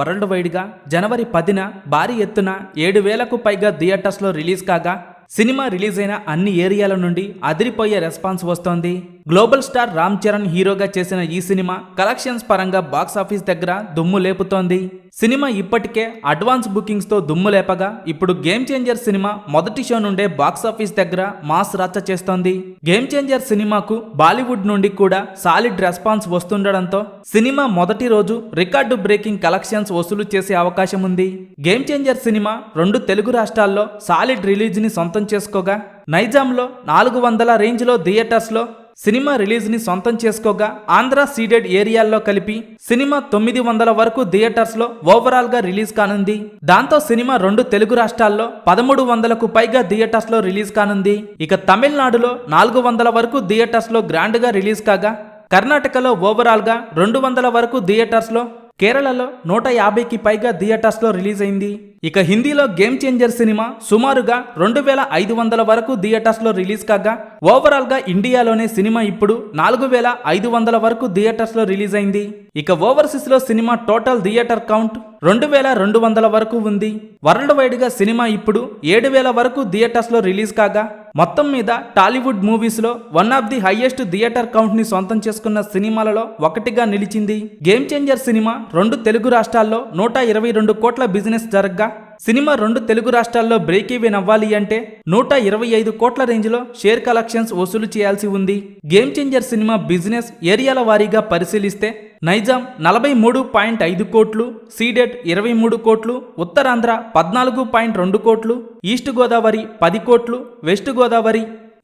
World వైడ్గా జనవరి 10న భారీ ఎత్తున 7,000కు పైగా థియేటర్స్లో రిలీజ్ కాగా సినిమా రిలీజ్ అయిన అన్ని ఏరియాల నుండి అదిరిపోయే రెస్పాన్స్ వస్తోంది. గ్లోబల్ స్టార్ రామ్ చరణ్ హీరోగా చేసిన ఈ సినిమా కలెక్షన్స్ పరంగా బాక్సాఫీస్ దగ్గర దుమ్ము లేపుతోంది. సినిమా ఇప్పటికే అడ్వాన్స్ బుకింగ్స్ తో దుమ్ము లేపగా ఇప్పుడు గేమ్ చేంజర్ సినిమా మొదటి షో నుండే బాక్సాఫీస్ దగ్గర మాస్ రచ్చ చేస్తోంది. గేమ్ చేంజర్ సినిమాకు బాలీవుడ్ నుండి కూడా సాలిడ్ రెస్పాన్స్ వస్తుండడంతో సినిమా మొదటి రోజు రికార్డు బ్రేకింగ్ కలెక్షన్స్ వసూలు చేసే అవకాశం ఉంది. గేమ్ చేంజర్ సినిమా 2 తెలుగు రాష్ట్రాల్లో సాలిడ్ రిలీజ్ ని సొంతం చేసుకోగా నైజాంలో 400 రేంజ్లో థియేటర్స్లో సినిమా రిలీజ్ ని సొంతం చేసుకోగా ఆంధ్ర సీడెడ్ ఏరియాల్లో కలిపి సినిమా 900 వరకు థియేటర్స్ లో ఓవరాల్ గా రిలీజ్ కానుంది. దాంతో సినిమా 2 తెలుగు రాష్ట్రాల్లో 1300కు పైగా థియేటర్స్ లో రిలీజ్ కానుంది. ఇక తమిళనాడులో 400 వరకు థియేటర్స్ లో గ్రాండ్ గా రిలీజ్ కాగా కర్ణాటకలో ఓవరాల్ గా 200 వరకు థియేటర్స్ లో, కేరళలో 150కి పైగా థియేటర్స్ లో రిలీజ్ అయింది. ఇక హిందీలో గేమ్ చేంజర్ సినిమా సుమారుగా 2500 వరకు థియేటర్స్ లో రిలీజ్ కాగా ఓవరాల్ గా ఇండియాలోనే సినిమా ఇప్పుడు 4500 వరకు థియేటర్స్ లో రిలీజ్ అయింది. ఇక ఓవర్సీస్ లో సినిమా టోటల్ థియేటర్ కౌంట్ 2200 వరకు ఉంది. వరల్డ్ వైడ్ గా సినిమా ఇప్పుడు 7000 వరకు థియేటర్స్ లో రిలీజ్ కాగా మొత్తం మీద టాలీవుడ్ మూవీస్ లో one of the highest theatre count ని సొంతం చేసుకున్న సినిమాలలో ఒకటిగా నిలిచింది. గేమ్ చేంజర్ సినిమా 2 తెలుగు రాష్ట్రాల్లో 122 కోట్ల బిజినెస్ జరగ్గా సినిమా 2 తెలుగు రాష్ట్రాల్లో బ్రేక్ ఈవెన్ అవ్వాలి అంటే 125 కోట్ల రేంజ్లో షేర్ కలెక్షన్స్ వసూలు చేయాల్సి ఉంది. గేమ్ చేంజర్ సినిమా బిజినెస్ ఏరియాల వారీగా పరిశీలిస్తే నైజాం 43.5 కోట్లు, సీడెడ్ 23 కోట్లు, ఉత్తరాంధ్ర 14.2 కోట్లు, ఈస్ట్ గోదావరి 10 కోట్లు, వెస్ట్ గోదావరి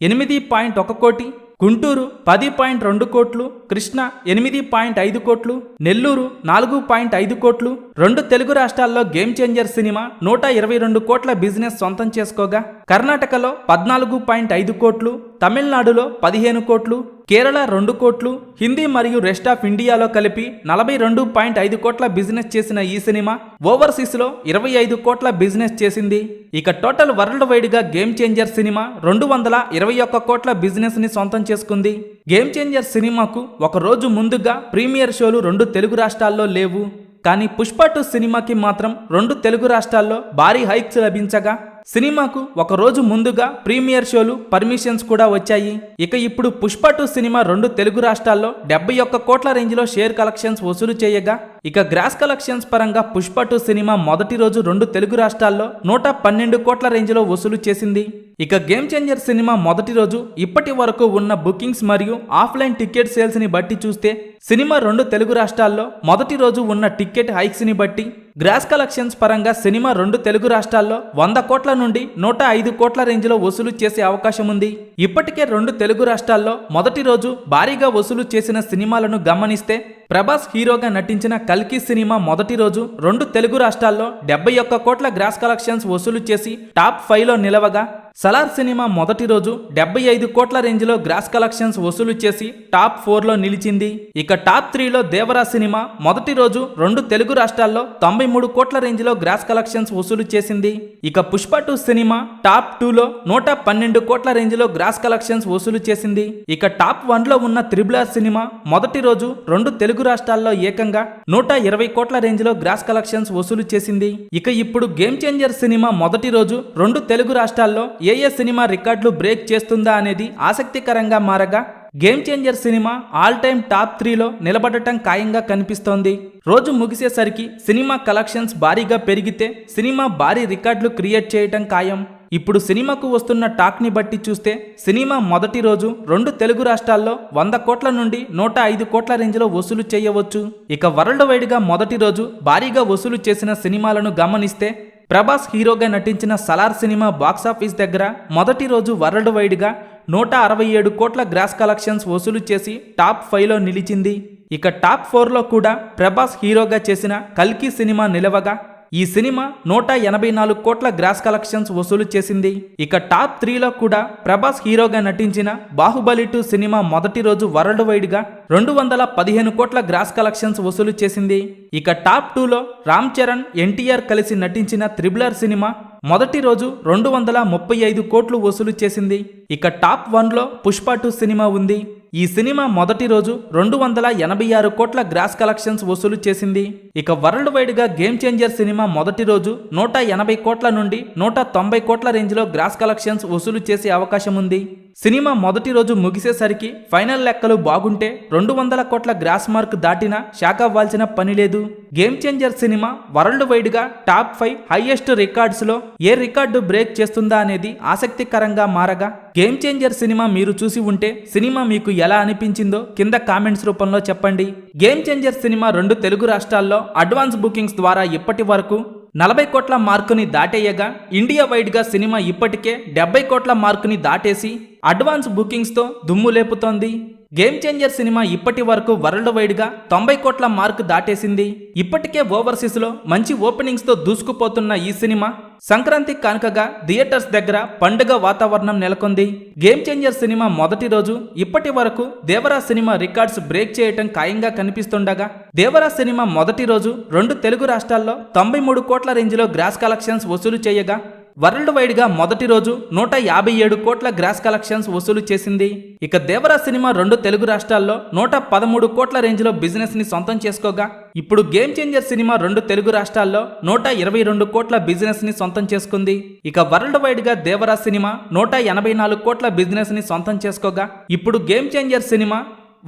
8.1 కోటి, గుంటూరు 10.2 కోట్లు, కృష్ణ 8.5 కోట్లు, నెల్లూరు 4.5 కోట్లు. 2 తెలుగు రాష్ట్రాల్లో గేమ్ చేంజర్ సినిమా 122 కోట్ల బిజినెస్ సొంతం చేసుకోగా కర్ణాటకలో 14.5 కోట్లు, తమిళనాడులో 15 కోట్లు, కేరళ 2 కోట్లు, హిందీ మరియు రెస్ట్ ఆఫ్ ఇండియాలో కలిపి 42.5 కోట్ల బిజినెస్ చేసిన ఈ సినిమా ఓవర్సీస్ లో 25 కోట్ల బిజినెస్ చేసింది. ఇక టోటల్ వరల్డ్ వైడ్ గా గేమ్ చేంజర్ సినిమా 221 కోట్ల బిజినెస్ ని సొంతం చేసుకుంది. గేమ్ చేంజర్ సినిమాకు ఒక రోజు ముందుగా ప్రీమియర్ షోలు 2 తెలుగు రాష్ట్రాల్లో లేవు. కానీ పుష్ప 2 సినిమాకి మాత్రం 2 తెలుగు రాష్ట్రాల్లో భారీ హైక్స్ లభించగా సినిమాకు ఒక రోజు ముందుగా ప్రీమియర్ షోలు పర్మిషన్స్ కూడా వచ్చాయి. ఇక ఇప్పుడు పుష్ప 2 సినిమా 2 తెలుగు రాష్ట్రాల్లో 71 కోట్ల రేంజ్లో షేర్ కలెక్షన్స్ వసూలు చేయగా ఇక గ్రాస్ కలెక్షన్స్ పరంగా పుష్ప 2 సినిమా మొదటి రోజు 2 తెలుగు రాష్ట్రాల్లో 112 కోట్ల రేంజ్లో వసూలు చేసింది. ఇక గేమ్ చేంజర్ సినిమా మొదటి రోజు ఇప్పటి వరకు ఉన్న బుకింగ్స్ మరియు ఆఫ్లైన్ టికెట్ సేల్స్ ని బట్టి చూస్తే సినిమా 2 తెలుగు రాష్ట్రాల్లో మొదటి రోజు ఉన్న టికెట్ హైక్స్ ని బట్టి గ్రాస్ కలెక్షన్స్ పరంగా సినిమా 2 తెలుగు రాష్ట్రాల్లో 100 కోట్ల నుండి 105 కోట్ల రేంజ్లో వసూలు చేసే అవకాశం ఉంది. ఇప్పటికే 2 తెలుగు రాష్ట్రాల్లో మొదటి రోజు భారీగా వసూలు చేసిన సినిమాలను గమనిస్తే ప్రభాస్ హీరోగా నటించిన కల్కి సినిమా మొదటి రోజు 2 తెలుగు రాష్ట్రాల్లో 71 కోట్ల గ్రాస్ కలెక్షన్స్ వసూలు చేసి టాప్ 5లో నిలవగా సలార్ సినిమా మొదటి రోజు 75 కోట్ల రేంజ్లో గ్రాస్ కలెక్షన్స్ వసూలు చేసి టాప్ 4లో నిలిచింది. ఇక టాప్ 3లో దేవరా సినిమా మొదటి రోజు 2 తెలుగు రాష్ట్రాల్లో 93 కోట్ల రేంజ్లో గ్రాస్ కలెక్షన్స్ వసూలు చేసింది. ఇక పుష్ప 2 సినిమా టాప్ 2లో 112 కోట్ల రేంజ్లో గ్రాస్ కలెక్షన్స్ వసూలు చేసింది. ఇక టాప్ 1లో ఉన్న త్రిబుల్ సినిమా మొదటి రోజు 2 తెలుగు రాష్ట్రాల్లో ఏకంగా 120 కోట్ల రేంజ్లో గ్రాస్ కలెక్షన్స్ వసూలు చేసింది. ఇక ఇప్పుడు గేమ్ చేంజర్ సినిమా మొదటి రోజు 2 తెలుగు రాష్ట్రాల్లో ఏ సినిమా రికార్డులు బ్రేక్ చేస్తుందా అనేది ఆసక్తికరంగా మారగా game changer cinema all time top 3లో నిలబడటం ఖాయంగా కనిపిస్తోంది. రోజు ముగిసేసరికి సినిమా కలెక్షన్స్ భారీగా పెరిగితే సినిమా భారీ రికార్డులు క్రియేట్ చేయటం ఖాయం. ఇప్పుడు సినిమాకు వస్తున్న టాక్ ని బట్టి చూస్తే సినిమా మొదటి రోజు 2 తెలుగు రాష్ట్రాల్లో 100 కోట్ల నుండి 105 కోట్ల రేంజ్లో వసూలు చేయవచ్చు. ఇక వరల్డ్ వైడ్ గా మొదటి రోజు భారీగా వసూలు చేసిన సినిమాలను గమనిస్తే ప్రభాస్ హీరోగా నటించిన సలార్ సినిమా బాక్సాఫీస్ దగ్గర మొదటి రోజు వరల్డ్ వైడ్ గా 167 కోట్ల గ్రాస్ కలెక్షన్స్ వసూలు చేసి టాప్ 5లో నిలిచింది. ఇక టాప్ 4లో కూడా ప్రభాస్ హీరోగా చేసిన కల్కి సినిమా నిలవగా ఈ సినిమా 184 కోట్ల గ్రాస్ కలెక్షన్స్ వసూలు చేసింది. ఇక టాప్ 3లో కూడా ప్రభాస్ హీరోగా నటించిన బాహుబలి 2 సినిమా మొదటి రోజు వరల్డ్ వైడ్ గా 215 కోట్ల గ్రాస్ కలెక్షన్స్ వసూలు చేసింది. ఇక టాప్ 2లో రామ్ చరణ్, ఎన్టీఆర్ కలిసి నటించిన త్రిబుల్ సినిమా మొదటి రోజు 235 కోట్లు వసూలు చేసింది. ఇక టాప్ 1లో పుష్ప 2 సినిమా ఉంది. ఈ సినిమా మొదటి రోజు 286 కోట్ల గ్రాస్ కలెక్షన్స్ వసూలు చేసింది. ఇక వరల్డ్ వైడ్ గా గేమ్ చేంజర్ సినిమా మొదటి రోజు 180 కోట్ల నుండి 190 కోట్ల రేంజ్ లో గ్రాస్ కలెక్షన్స్ వసూలు చేసే అవకాశం ఉంది. సినిమా మొదటి రోజు ముగిసేసరికి ఫైనల్ లెక్కలు బాగుంటే 200 కోట్ల గ్రాస్ మార్క్ దాటినా షాక్ అవ్వాల్సిన పని లేదు. Game changer cinema world wide గా టాప్ 5 హైయెస్ట్ రికార్డ్స్ లో ఏ రికార్డు బ్రేక్ చేస్తుందా అనేది ఆసక్తికరంగా మారగా, గేమ్ చేంజర్ సినిమా మీరు చూసి ఉంటే సినిమా మీకు ఎలా అనిపించిందో కింద కామెంట్స్ రూపంలో చెప్పండి. గేమ్ చేంజర్ సినిమా 2 తెలుగు రాష్ట్రాల్లో అడ్వాన్స్ బుకింగ్స్ ద్వారా ఇప్పటి వరకు 40 కోట్ల మార్కుని దాటేయగా, ఇండియా వైడ్ గా సినిమా ఇప్పటికే 70 కోట్ల మార్కుని దాటేసి అడ్వాన్స్ బుకింగ్స్ తో దుమ్ము లేపుతోంది. గేమ్ చేంజర్ సినిమా ఇప్పటి వరకు వరల్డ్ వైడ్ గా 90 కోట్ల మార్క్ దాటేసింది. ఇప్పటికే ఓవర్సీస్ లో మంచి ఓపెనింగ్స్ తో దూసుకుపోతున్న ఈ సినిమా సంక్రాంతి కానుకగా థియేటర్స్ దగ్గర పండుగ వాతావరణం నెలకొంది. గేమ్ చేంజర్ సినిమా మొదటి రోజు ఇప్పటి వరకు దేవరా సినిమా రికార్డ్స్ బ్రేక్ చేయటం ఖాయంగా కనిపిస్తుండగా, దేవరా సినిమా మొదటి రోజు 2 తెలుగు రాష్ట్రాల్లో 93 కోట్ల రేంజ్ లో గ్రాస్ కలెక్షన్స్ వసూలు చేయగా, వరల్డ్ వైడ్ గా మొదటి రోజు 157 కోట్ల గ్రాస్ కలెక్షన్స్ వసూలు చేసింది. ఇక దేవరా సినిమా 2 తెలుగు రాష్ట్రాల్లో 113 కోట్ల రేంజ్ లో బిజినెస్ ని సొంతం చేసుకోగా, ఇప్పుడు గేమ్ చేంజర్ సినిమా 2 తెలుగు రాష్ట్రాల్లో 122 కోట్ల బిజినెస్ ని సొంతం చేసుకుంది. ఇక వరల్డ్ వైడ్ గా దేవరా సినిమా 184 కోట్ల బిజినెస్ ని సొంతం చేసుకోగా, ఇప్పుడు game changer cinema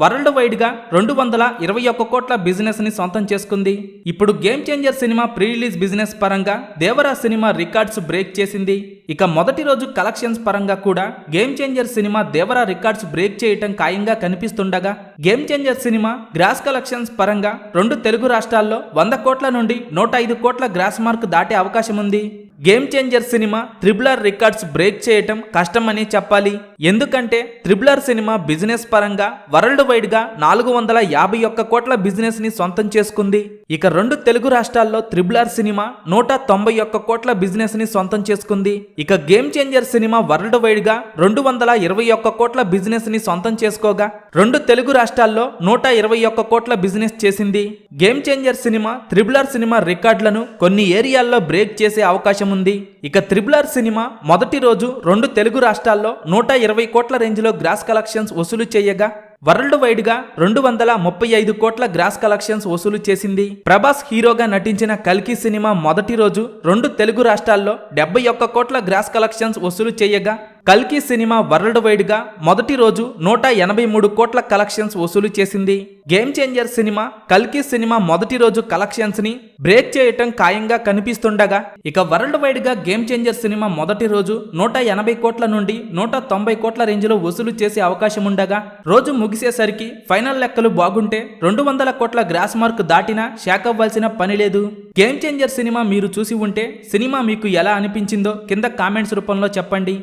world wide గా 221 కోట్ల బిజినెస్ ని సొంతం చేసుకుంది. ఇప్పుడు game changer cinema pre release business పరంగా దేవరా సినిమా రికార్డ్స్ బ్రేక్ చేసింది. ఇక మొదటి రోజు కలెక్షన్స్ పరంగా కూడా game changer cinema Devara records break చేయటం ఖాయంగా కనిపిస్తుండగా, game changer cinema gross collections పరంగా 2 తెలుగు రాష్ట్రాల్లో 100 కోట్ల నుండి 105 కోట్ల గ్రాస్ మార్క్ దాటే అవకాశం ఉంది. Game changer cinema RRR records break చేయటం కష్టమని చెప్పాలి. ఎందుకంటే RRR సినిమా బిజినెస్ పరంగా వరల్డ్ వైడ్ గా 451 కోట్ల బిజినెస్ ని సొంతం చేసుకుంది. ఇక 2 తెలుగు రాష్ట్రాల్లో RRR సినిమా 191 కోట్ల బిజినెస్ ని సొంతం చేసుకుంది. ఇక game changer cinema world wide గా 221 కోట్ల బిజినెస్ ని సొంతం చేసుకోగా, 2 తెలుగు రాష్ట్రాల్లో 121 కోట్ల బిజినెస్ చేసింది. Game changer cinema RRR cinema రికార్డులను కొన్ని ఏరియాల్లో బ్రేక్ చేసే అవకాశం ఉంది. ఇక RRR సినిమా మొదటి రోజు 2 తెలుగు రాష్ట్రాల్లో 120 కోట్ల రేంజ్ లో గ్రాస్ కలెక్షన్స్ వసూలు చేయగా, వరల్డ్ వైడ్ గా 235 కోట్ల గ్రాస్ కలెక్షన్స్ వసూలు చేసింది. ప్రభాస్ హీరోగా నటించిన కల్కి సినిమా మొదటి రోజు 2 తెలుగు రాష్ట్రాల్లో 71 కోట్ల గ్రాస్ కలెక్షన్స్ వసూలు చేయగా, కల్కి సినిమా వరల్డ్ వైడ్ గా మొదటి రోజు 183 కోట్ల కలెక్షన్స్ వసూలు చేసింది. గేమ్ చేంజర్ సినిమా కల్కి సినిమా మొదటి రోజు కలెక్షన్స్ ని బ్రేక్ చేయటం ఖాయంగా కనిపిస్తుండగా, ఇక వరల్డ్ వైడ్ గా గేమ్ చేంజర్ సినిమా మొదటి రోజు 180 కోట్ల నుండి 190 కోట్ల రేంజ్ లో వసూలు చేసే అవకాశం ఉండగా, రోజు ముగిసేసరికి ఫైనల్ లెక్కలు బాగుంటే 200 కోట్ల గ్రాస్ మార్క్ దాటినా షాక్ అవ్వాల్సిన పని లేదు. గేమ్ చేంజర్ సినిమా మీరు చూసి ఉంటే సినిమా మీకు ఎలా అనిపించిందో కింద కామెంట్స్ రూపంలో చెప్పండి.